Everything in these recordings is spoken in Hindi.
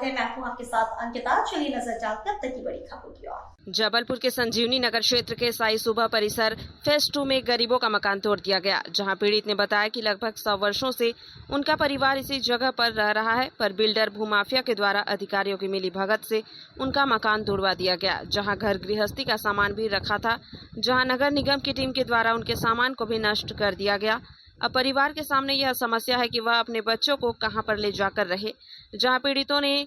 थे। मैं हूं आपके साथ अंकिता। चलिए नजर डालते हैं अब तक की बड़ी खबरों की ओर। जबलपुर के संजीवनी नगर क्षेत्र के साई सुबह परिसर फेज 2 में गरीबों का मकान तोड़ दिया गया, जहां पीड़ित ने बताया कि लगभग 100 वर्षों से उनका परिवार इसी जगह पर रह रहा है, पर बिल्डर भूमाफिया के द्वारा अधिकारियों की मिली भगत से उनका मकान तोड़वा दिया गया, जहां घर गृहस्थी का सामान भी रखा था, जहां नगर निगम की टीम के द्वारा उनके सामान को भी नष्ट कर दिया गया। अब परिवार के सामने यह समस्या है कि वह अपने बच्चों को कहां पर ले जाकर रहे, जहां पीड़ितों ने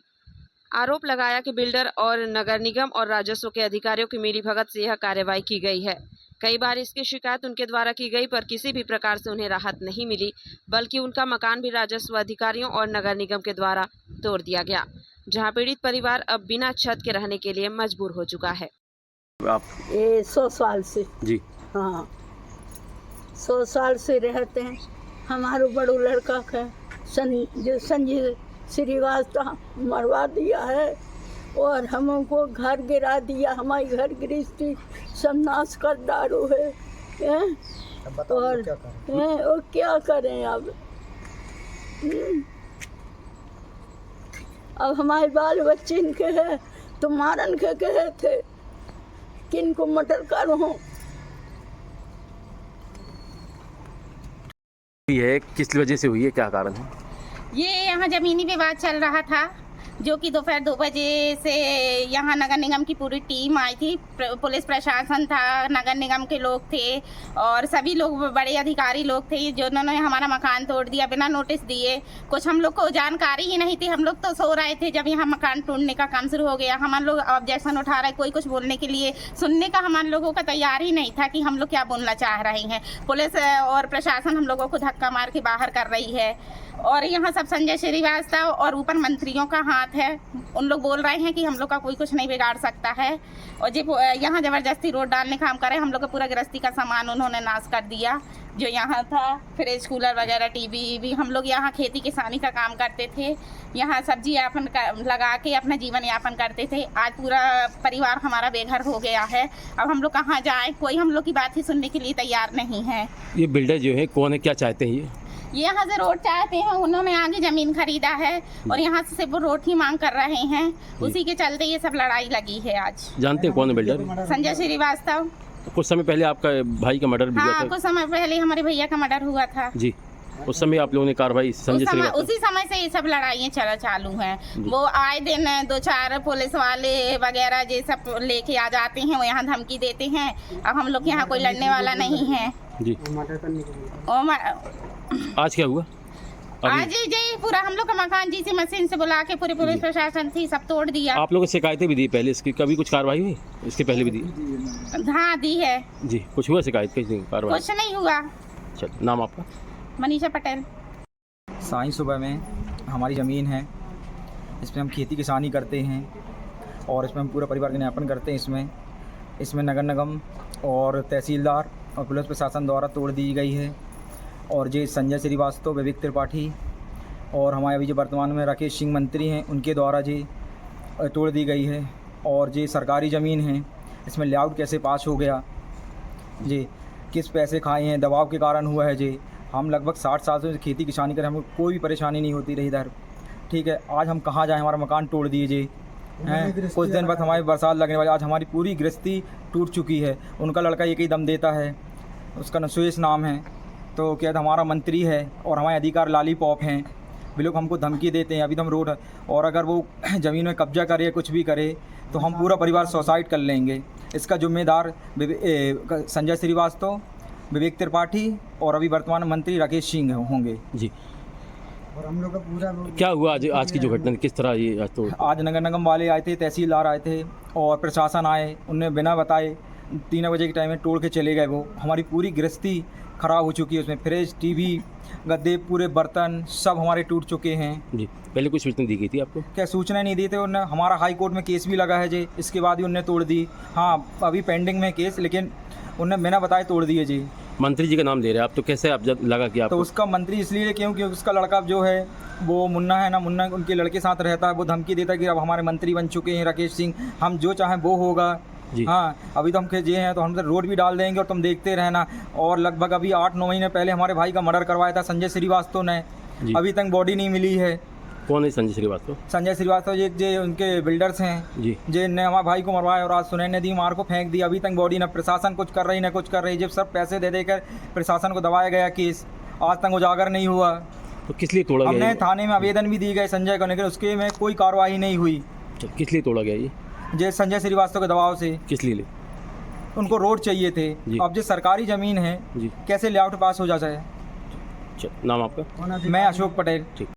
आरोप लगाया कि बिल्डर और नगर निगम और राजस्व के अधिकारियों की मिलीभगत से यह कार्रवाई की गई है। कई बार इसकी शिकायत उनके द्वारा की गई, पर किसी भी प्रकार से उन्हें राहत नहीं मिली, बल्कि उनका मकान भी राजस्व अधिकारियों और नगर निगम के द्वारा तोड़ दिया गया, जहां पीड़ित परिवार अब बिना छत के रहने के लिए मजबूर हो चुका है। आप ये 100 साल से जी हाँ 100 साल से रहते हैं। हमारा बड़ो लड़का का संजय श्रीवास्तव मरवा दिया है और हमको घर गिरा दिया। हमारी घर गृहस्थी सब नाश कर डालो है, और क्या करें अब हमारे बाल बच्चे इनके हैं तो मारन के कहे थे कि इनको मटर करो। है किस वजह से हुई है, क्या कारण है? ये यहाँ ज़मीनी विवाद चल रहा था, जो कि दोपहर 2 बजे से यहाँ नगर निगम की पूरी टीम आई थी। पुलिस प्रशासन था, नगर निगम के लोग थे और सभी लोग बड़े अधिकारी लोग थे, जिन्होंने हमारा मकान तोड़ दिया बिना नोटिस दिए। कुछ हम लोग को जानकारी ही नहीं थी, हम लोग तो सो रहे थे जब यहाँ मकान तोड़ने का काम शुरू हो गया। हम लोग ऑब्जेक्शन उठा रहे, कोई कुछ बोलने के लिए सुनने का हमारे लोगों का तैयार ही नहीं था कि हम लोग क्या बोलना चाह रहे हैं। पुलिस और प्रशासन हम लोगों को धक्का मार के बाहर कर रही है और यहाँ सब संजय श्रीवास्तव और ऊपर मंत्रियों का हाथ है। उन लोग बोल रहे हैं कि हम लोग का कोई कुछ नहीं बिगाड़ सकता है और जो यहाँ ज़बरदस्ती रोड डालने का काम करे। हम लोग का पूरा गृहस्थी का सामान उन्होंने नाश कर दिया, जो यहाँ था फ्रिज कूलर वगैरह टीवी भी। हम लोग यहाँ खेती किसानी का काम करते थे, यहाँ सब्जी यापन लगा के अपना जीवन यापन करते थे। आज पूरा परिवार हमारा बेघर हो गया है। अब हम लोग कहाँ जाएँ, कोई हम लोग की बात ही सुनने के लिए तैयार नहीं है। ये बिल्डर जो है कौन है, क्या चाहते हैं? ये यहाँ से रोड चाहते हैं, उन्होंने आगे जमीन खरीदा है और यहाँ से वो रोड ही मांग कर रहे हैं। उसी के चलते ये सब लड़ाई लगी है आज। जानते हैं कौन है बिल्डर? संजय श्रीवास्तव। कुछ समय पहले आपका भाई का मर्डर भी हुआ था। कुछ समय पहले हमारे भैया का मर्डर हुआ था जी। उस समय आप लोगों ने कार्रवाई उसी समय से ये सब लड़ाइयाँ चालू हैं। वो आए दिन 2-4 पुलिस वाले वगैरह ये सब लेके आ जाते हैं, वो यहाँ धमकी देते हैं। अब हम लोग यहाँ कोई लड़ने वाला नहीं है जी। आज क्या हुआ? आज जी पूरा हम लोग का मकान जी मशीन से बुला के पूरे पुलिस प्रशासन थी, सब तोड़ दिया। आप लोगों को शिकायतें भी दी पहले, इसकी कभी कुछ कार्रवाई हुई? इसके पहले भी दी? हाँ दी है जी। कुछ हुआ शिकायत? कार्रवाई कुछ नहीं हुआ। चल, नाम आपका? मनीषा पटेल। साई सुबह में हमारी ज़मीन है, इसमें हम खेती किसानी करते हैं और इसमें हम पूरा परिवार का यापन करते हैं। इसमें नगर निगम और तहसीलदार और पुलिस प्रशासन द्वारा तोड़ दी गई है और जे संजय श्रीवास्तव, विवेक त्रिपाठी और हमारे अभी जो वर्तमान में राकेश सिंह मंत्री हैं, उनके द्वारा जी तोड़ दी गई है। और जे सरकारी ज़मीन है, इसमें लेआउट कैसे पास हो गया जी, किस पैसे खाए हैं, दबाव के कारण हुआ है जी। हम लगभग 60 साल से खेती किसानी करें, हमें कोई भी परेशानी नहीं होती रही इधर। ठीक है, आज हम कहाँ जाएँ, हमारा मकान तोड़ दिए जी हैं। कुछ दिन बाद हमारी बरसात लगने वाली, आज हमारी पूरी गृहस्थी टूट चुकी है। उनका लड़का एक ही दम देता है, उसका नसुएश नाम है, तो क्या हमारा मंत्री है और हमारे अधिकार लॉलीपॉप हैं। वे लोग हमको धमकी देते हैं, अभी तो हम रोड और अगर वो ज़मीन में कब्जा करे, कुछ भी करे तो हम पूरा परिवार सुसाइड कर लेंगे। इसका जिम्मेदार संजय श्रीवास्तव, विवेक त्रिपाठी और अभी वर्तमान मंत्री राकेश सिंह होंगे जी। और हम लोग का पूरा क्या हुआ आज की जो घटना, किस तरह ये? तो आज नगर निगम वाले आए थे, तहसीलदार आए थे और प्रशासन आए, उनने बिना बताए 3 बजे के टाइम में तोड़ के चले गए। वो हमारी पूरी गृहस्थी ख़राब हो चुकी है, उसमें फ्रिज, टीवी, गद्दे, पूरे बर्तन सब हमारे टूट चुके हैं जी। पहले कुछ सूचना दी गई थी आपको? क्या सूचना नहीं दी थी उन्होंने? हमारा हाई कोर्ट में केस भी लगा है जी, इसके बाद ही उनने तोड़ दी। हाँ, अभी पेंडिंग में केस, लेकिन उनने बिना बताए तोड़ दिए जी। मंत्री जी का नाम ले रहे हैं आप, तो कैसे आप जब लगा कि आप? तो उसका मंत्री इसलिए क्योंकि उसका लड़का जो है वो मुन्ना है ना, मुन्ना उनके लड़के साथ रहता है। वो धमकी देता है कि अब हमारे मंत्री बन चुके हैं राकेश सिंह, हम जो चाहें वो होगा जी। हाँ, अभी तो हम जे हैं तो हम रोड भी डाल देंगे और तुम देखते रहना। और लगभग अभी 8-9 महीने पहले हमारे भाई का मर्डर करवाया था संजय श्रीवास्तव ने, अभी तक बॉडी नहीं मिली है। कौन है संजय श्रीवास्तव? संजय श्रीवास्तव ये जो उनके बिल्डर्स हैं जी। जिनने हमारे भाई को मरवाया और आज सुनैन नदी मार को फेंक दी। अभी तक बॉडी न प्रशासन कुछ कर रही न कुछ कर रही। जब सब पैसे दे देकर प्रशासन को दबाया गया केस, आज तक उजागर नहीं हुआ। तो किस लिए तोड़ा गया हमने ये? थाने में आवेदन भी दिए गए संजय को, लेकिन उसके में कोई कार्रवाई नहीं हुई। अच्छा, किस लिए तोड़ा गया ये? जे संजय श्रीवास्तव के दबाव से। किस लिए? उनको रोड चाहिए थे। जी। अब जो सरकारी ज़मीन है जी। कैसे लेआउट पास हो जाता है? अच्छा, नाम आपका? मैं अशोक पटेल। ठीक।